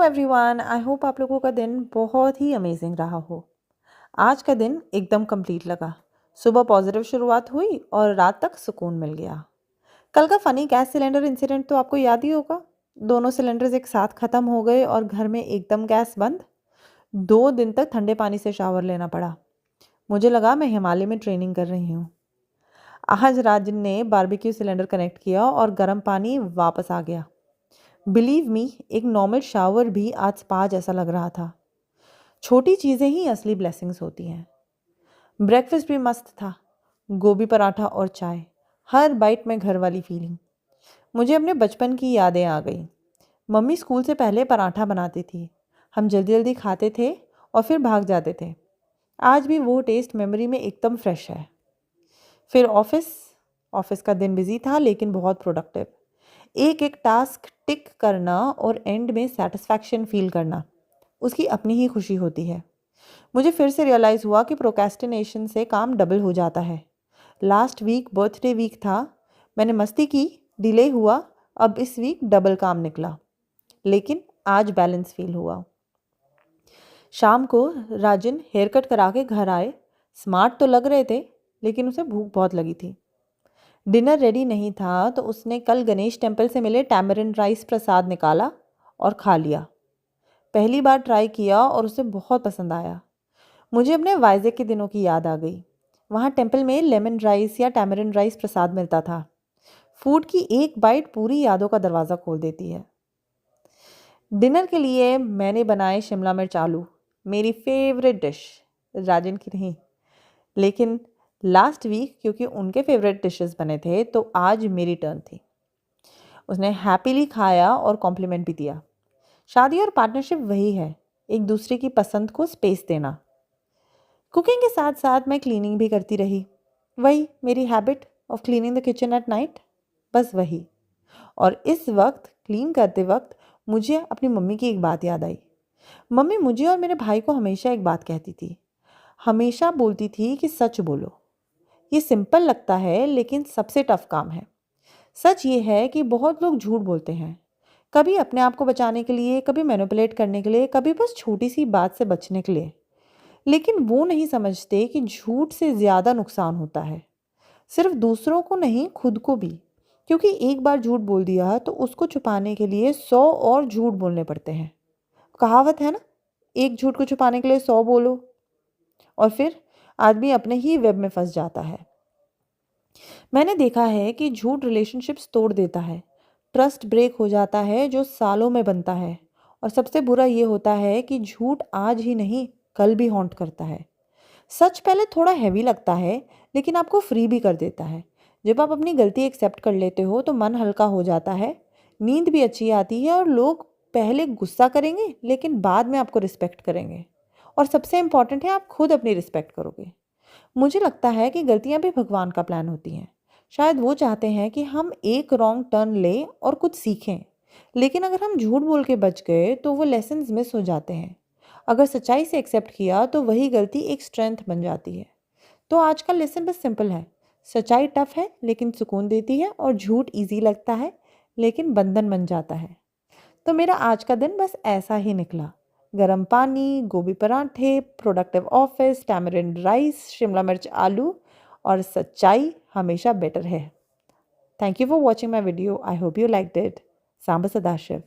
Everyone, I hope आप लोगों का दिन बहुत ही अमेजिंग रहा हो। आज का दिन एकदम कंप्लीट लगा। सुबह पॉजिटिव शुरुआत हुई और रात तक सुकून मिल गया। कल का फनी गैस सिलेंडर इंसिडेंट तो आपको याद ही होगा। दोनों सिलेंडर्स एक साथ ख़त्म हो गए और घर में एकदम गैस बंद। 2 दिन तक ठंडे पानी से शावर लेना पड़ा। मुझे लगा मैं हिमालय में ट्रेनिंग कर रही हूँ। आज राजन ने बारबेक्यू सिलेंडर कनेक्ट किया और गर्म पानी वापस आ गया। बिलीव मी, एक नॉर्मल शावर भी आज स्पा जैसा लग रहा था। छोटी चीज़ें ही असली ब्लेसिंग्स होती हैं। ब्रेकफास्ट भी मस्त था। गोभी पराठा और चाय, हर बाइट में घर वाली फीलिंग। मुझे अपने बचपन की यादें आ गई। मम्मी स्कूल से पहले पराठा बनाती थी। हम जल्दी जल्दी खाते थे और फिर भाग जाते थे। आज भी वो टेस्ट मेमोरी में एकदम फ्रेश है। फिर ऑफिस का दिन बिजी था लेकिन बहुत प्रोडक्टिव। एक एक टास्क टिक करना और एंड में सेटिस्फैक्शन फील करना, उसकी अपनी ही खुशी होती है। मुझे फिर से रियलाइज़ हुआ कि प्रोक्रेस्टिनेशन से काम डबल हो जाता है। लास्ट वीक बर्थडे वीक था। मैंने मस्ती की, डिले हुआ, अब इस वीक डबल काम निकला। लेकिन आज बैलेंस फील हुआ। शाम को राजन हेयर कट करा के घर आए। स्मार्ट तो लग रहे थे लेकिन उसे भूख बहुत लगी थी। डिनर रेडी नहीं था तो उसने कल गणेश टेम्पल से मिले टैमरिंड राइस प्रसाद निकाला और खा लिया। पहली बार ट्राई किया और उसे बहुत पसंद आया। मुझे अपने वाइज़ेक के दिनों की याद आ गई। वहाँ टेम्पल में लेमन राइस या टैमरिंड राइस प्रसाद मिलता था। फूड की एक बाइट पूरी यादों का दरवाज़ा खोल देती है। डिनर के लिए मैंने बनाए शिमला मिर्च आलू, मेरी फेवरेट डिश। राजन की नहीं, लेकिन लास्ट वीक क्योंकि उनके फेवरेट डिशेस बने थे तो आज मेरी टर्न थी। उसने हैप्पीली खाया और कॉम्प्लीमेंट भी दिया। शादी और पार्टनरशिप वही है, एक दूसरे की पसंद को स्पेस देना। कुकिंग के साथ साथ मैं क्लीनिंग भी करती रही। वही मेरी habit of cleaning the kitchen at night, बस वही। और इस वक्त क्लीन करते वक्त मुझे अपनी मम्मी की एक बात याद आई। मम्मी मुझे और मेरे भाई को हमेशा एक बात कहती थी। हमेशा बोलती थी कि सच बोलो। ये सिंपल लगता है लेकिन सबसे टफ काम है। सच ये है कि बहुत लोग झूठ बोलते हैं, कभी अपने आप को बचाने के लिए, कभी मैनिपुलेट करने के लिए, कभी बस छोटी सी बात से बचने के लिए। लेकिन वो नहीं समझते कि झूठ से ज़्यादा नुकसान होता है। सिर्फ दूसरों को नहीं, खुद को भी। क्योंकि एक बार झूठ बोल दिया तो उसको छुपाने के लिए 100 और झूठ बोलने पड़ते हैं। कहावत है ना, एक झूठ को छुपाने के लिए 100 बोलो। और फिर आदमी अपने ही वेब में फंस जाता है। मैंने देखा है कि झूठ रिलेशनशिप्स तोड़ देता है। ट्रस्ट ब्रेक हो जाता है जो सालों में बनता है। और सबसे बुरा ये होता है कि झूठ आज ही नहीं, कल भी हॉन्ट करता है। सच पहले थोड़ा हैवी लगता है लेकिन आपको फ्री भी कर देता है। जब आप अपनी गलती एक्सेप्ट कर लेते हो तो मन हल्का हो जाता है, नींद भी अच्छी आती है और लोग पहले गुस्सा करेंगे लेकिन बाद में आपको रिस्पेक्ट करेंगे। और सबसे इम्पॉर्टेंट है, आप खुद अपनी रिस्पेक्ट करोगे। मुझे लगता है कि गलतियां भी भगवान का प्लान होती हैं। शायद वो चाहते हैं कि हम एक रॉन्ग टर्न लें और कुछ सीखें। लेकिन अगर हम झूठ बोल के बच गए तो वो लेसन्स मिस हो जाते हैं। अगर सच्चाई से एक्सेप्ट किया तो वही गलती एक स्ट्रेंथ बन जाती है। तो आज का लेसन बस सिंपल है। सच्चाई टफ है लेकिन सुकून देती है, और झूठ ईजी लगता है लेकिन बंधन बन जाता है। तो मेरा आज का दिन बस ऐसा ही निकला। गरम पानी, गोभी पराठे, productive office, tamarind rice, Shimla मिर्च आलू, और सच्चाई हमेशा बेटर है। Thank you for watching my video. I hope you liked it. Samba Sadashiv.